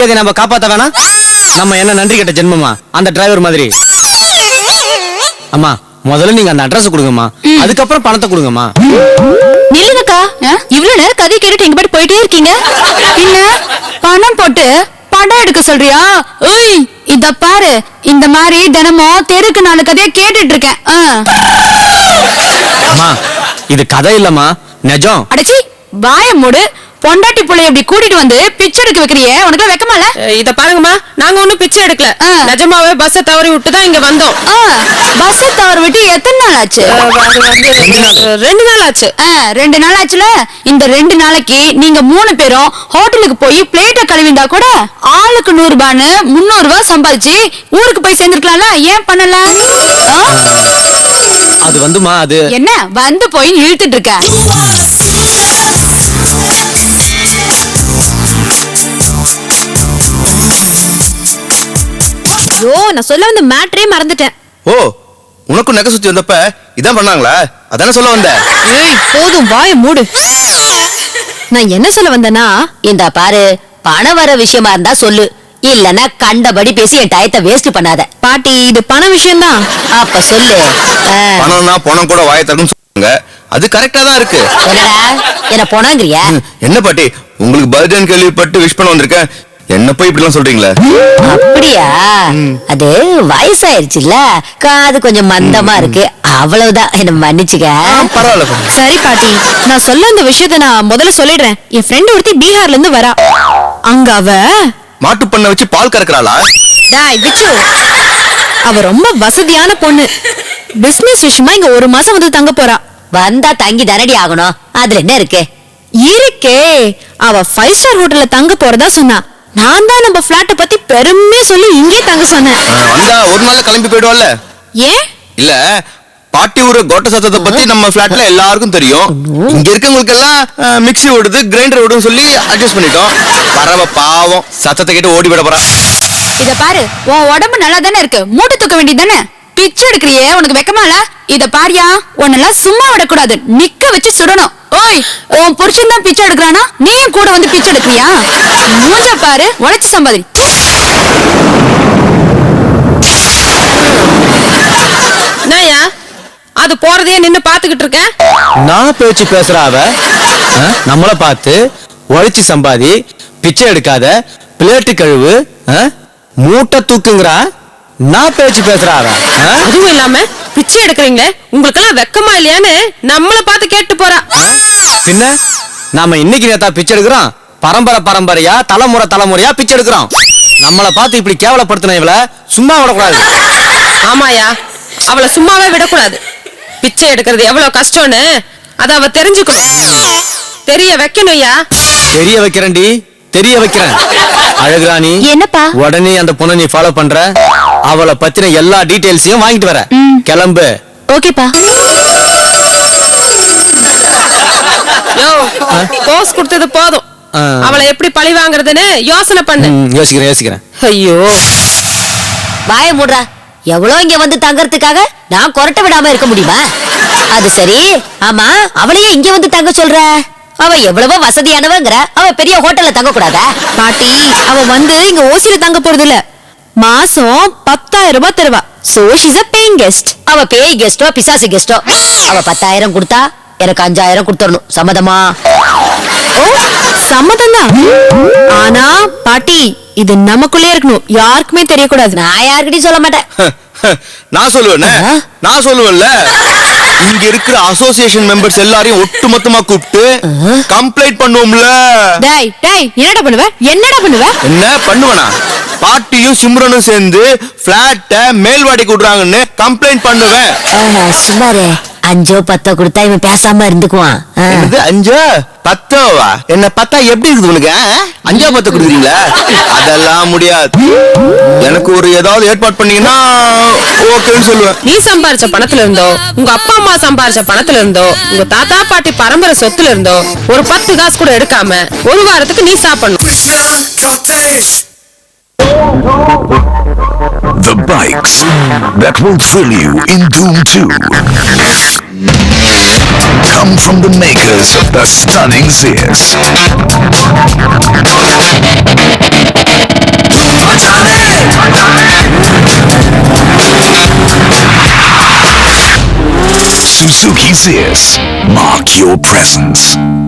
நம்ம காப்பாத்த வேணாம். நம்ம என்ன நன்றி கேட்ட ஜென்மமா அந்த டிரைவர் மாதிரி. அம்மா முதல்ல நீங்க அந்த அட்ரஸ் கொடுங்கம்மா, அதுக்கப்புறம் பணத்தை கொடுங்கம்மா. நில்லுங்கக்கா, இவ்வளவு நேரம் கதை கேட்டுட்டு எங்க பாட்டு போயிட்டே இருக்கீங்க. இல்ல பணம் போட்டு படம் எடுக்க சொல்றியா? ஓய் இத பாரு, இந்த மாதிரி தினமும் தெருக்கு 4 கதையை கேட்டுட்டு இருக்கேன். அம்மா இது கதை இல்லம்மா, நிஜம். அடச்சி வாய மூடு. பொண்டாட்டி புள்ளைய இப்படி கூட்டிட்டு வந்து பிச்சை எடுக்க வைக்கிறியே, உனக்கு வெக்கமா இல்ல? இத பாருங்கம்மா, நாங்க ஒண்ணும் பிச்சை எடுக்கல. நிஜமாவே பஸ் தவறி விட்டு தான் இங்க வந்தோம். பஸ் தவறி விட்டு எத்தனை நாள் ஆச்சு? 2 நாள் ஆச்சு. 2 நாள் ஆச்சுல. இந்த 2 நாளைக்கு நீங்க 3 பேரும் ஹோட்டலுக்கு போய் பிளேட்ட கழுவிண்டா கூட ஆளுக்கு 100 ரூபான்னு 300 ரூபாய் சம்பாதிச்சு ஊருக்கு போய் சேர்ந்திருக்கலாம்ல. ஏன் பண்ணல? அது வந்துமா, அது என்ன வந்து போய் இழுத்துட்டு இருக்க? ஐயோ, நான் சொல்ல வந்த மேட்டரே மறந்துட்டேன். ஓ, உனக்கு நகை சுத்தி வந்தப்ப இதான் பண்ணாங்களா? அதானே சொல்ல வந்த. ஏய் போதும், வாய மூடு. நான் என்ன சொல்ல வந்தேன்னா, இந்த பாரு, பணம் வர விஷயமா இருந்தா சொல்லு, இல்லன்னா கண்டபடி பேசி என் டயத்தை வேஸ்ட் பண்ணாத. பாட்டி இது பண விஷயம்தான். அப்ப சொல்லு. பணம்னா பணம் கூட வாய தரணும்னு சொல்லுங்க, அது கரெக்டா தான் இருக்கு. என்னடா என்ன போனாங்கறியா? என்ன பாட்டி, உங்களுக்கு பர்த்டே கேள்விப்பட்டு விஷ் பண்ண வந்திருக்கேன், என்ன போய் இப்படி எல்லாம் சொல்றீங்களே? அப்படியா? அது வயசாயிருச்சுல்ல, காது கொஞ்சம் மந்தமா இருக்கு, அவ்வளவுதான், என்ன மன்னிச்சுக்க. பரவாயில்ல. சரி பாட்டி, நான் சொல்ல அந்த விஷயத்த நான் முதல்ல சொல்லிடுறேன். என் ஃப்ரெண்ட் ஒருத்தி பீகார்ல இருந்து வரா. அங்க அவ மாட்டு பண்ண வச்சு பால் கறக்குறாளா? டாய் பிச்சு, அவ ரொம்ப வசதியான பொண்ணு. பிசினஸ் விஷயமா இங்க 1 மாசம் வந்து தங்க போறா. வந்தா தங்கி தானடி ஆகணும், அதுல என்ன இருக்கு? இருக்கே, அவ 5 ஸ்டார் ஹோட்டல்ல தங்க போறதா சொன்னா. நான் தான் நம்ம பிளாட்ட பத்தி பெருமையா சொல்லி இங்கே தங்க சொன்னேன். வந்தா ஒரு நாள் கிளம்பி போயிடுவாள்ல. ஏன் இல்ல, பாட்டி ஊரு கோட்ட சத்தத்தை பத்தி நம்ம பிளாட்ல எல்லாருக்கும் தெரியும். இங்க இருக்கவங்களுக்கு எல்லாம் மிக்ஸி ஓடுது, கிரைண்டர் ஓடுன்னு சொல்லி அட்ஜஸ்ட் பண்ணிட்டோம். பரவ பாவம் சத்தத்தை கேட்டு ஓடி விட போறா. இத பாரு, உன் உடம்பு நல்லா தானே இருக்கு, மூட்டை தூக்க வேண்டியதானே? பிச்சை எடுக்கிறியே, உனக்கு வெக்கமா இல்ல? இத பாரியா, உன்னெல்லாம் சும்மா விடக்கூடாது, நிக்க வச்சு சுடணும். ஓய், உன் புருஷன் தான் பிச்சை எடுக்கிறானா, நீ கூட வந்து பிச்சை எடுக்கிறியா? மூஞ்ச பாரு, உழைச்சு சம்பாதி. என்னய்யா அது போறதே நின்னு பாத்துக்கிட்டு இருக்க? நான் பேச்சு பேசுற அவ நம்மள பார்த்து உழைச்சி சம்பாதி, பிச்சை எடுக்காத, பிளேட்டு கழுவு, மூட்டை தூக்குங்கிறா. நான் பேச்சு பேசுற அவ. அதுவும் இல்லாம பிச்சை எடுக்கிறீங்களே, உங்களுக்கு எல்லாம் வெக்கமா இல்லையான்னு நம்மள பார்த்து கேட்டு போறா. பின்ன நாம இன்னைக்கு நேத்தா பிச்சை எடுக்கிறோம், பரம்பரை பரம்பரையா தலைமுறை தலைமுறையா பிச்சை எடுக்கிறோம். நம்மள பார்த்து இப்படி கேவலப்படுத்தின இவள சும்மா விடக்கூடாது. ஆமாயா, அவளை சும்மாவே விடக்கூடாது. பிச்சை எடுக்கிறது எவ்வளவு கஷ்டம்னு அத அவ தெரிஞ்சுக்கணும், தெரிய வைக்கணும்யா. தெரிய வைக்கிறேன்டி, தெரிய வைக்கிறேன். அழகுராணி, என்னப்பா? உடனே அந்த பொண்ணை நீ ஃபாலோ பண்ற, அவளை பத்தின எல்லா டீடைல்ஸையும் வாங்கிட்டு வர. கிளம்பு. ஓகேப்பா. யோ, போஸ் கொடுத்தது போதும், அவளை எப்படி பழி வாங்குறதுன்னு யோசனை பண்ணு. யோசிக்கிறேன். ஐயோ, வாய மூடுறா. எவ்வளவு இங்க வந்து தங்கறதுக்காக நான் கொரட்டை விடாம இருக்க முடியுமா? அது சரி, ஆமா அவளையே இங்க வந்து தங்க சொல்ற? அவ எவ்வளவோ வசதியானவங்கிற, அவ பெரிய ஹோட்டல்ல தங்க கூடாதா? பாட்டி, அவ வந்து இங்க ஓசில தங்க போறது இல்ல, மாசம் 10,000 ரூபாய் தருவா. So she's a paying guest. அவ பேய் கெஸ்டோ பிசாசு கெஸ்டோ, அவ 10,000 கொடுத்தா எனக்கு 5,000 கொடுத்துடணும். சம்மதமா? சம்மதம் தான். ஆனா பாட்டி, இது நமக்குள்ளே இருக்கணும், யாருக்குமே தெரியக்கூடாது. நான் யாருக்கிட்டையும் சொல்ல மாட்டேன். நான் சொல்லுவேன், நான் சொல்லுவேன்ல. இங்க இருக்கிற அசோசியேஷன் மெம்பர்ஸ் எல்லாரையும் ஒட்டுமொத்தமா கூப்பிட்டு கம்ப்ளைண்ட் பண்ணுவோம்ல. டேய் டேய், என்னடா பண்ணுவ? என்னடா பண்ணுவ? என்ன பண்ணுவனா? பாட்டியும் சிம்ரனும் சேர்ந்து பிளாட்ட மேல்வாடிக்கு விடுறாங்கன்னு கம்ப்ளைண்ட் பண்ணுவேன். சுமாரு 5-10 கொடுத்தா இவன் பேசாம இருந்துக்குவான். 5-10வா? என்ன 10 எப்படி இருக்குது உனக்கு? 5-10 கொடுக்குறீங்களா? அதெல்லாம் முடியாது. எனக்கு ஒரு ஏதாவது ஏற்பாடு பண்ணீங்கன்னா ஓகேன்னு சொல்லுவேன். நீ சம்பாரிச்ச பணத்துல இருந்தோ, உங்க அப்பா அம்மா சம்பாரிச்ச பணத்துல இருந்தோ, உங்க தாத்தா பாட்டி பரம்பரை சொத்துல இருந்தோ ஒரு 10 காசு கூட எடுக்காம 1 வாரத்துக்கு நீ சாப்பிடணும். The bikes that will thrill you in Doom 2. come from the makers of the stunning Zeus. Suzuki Zeus, mark your presence.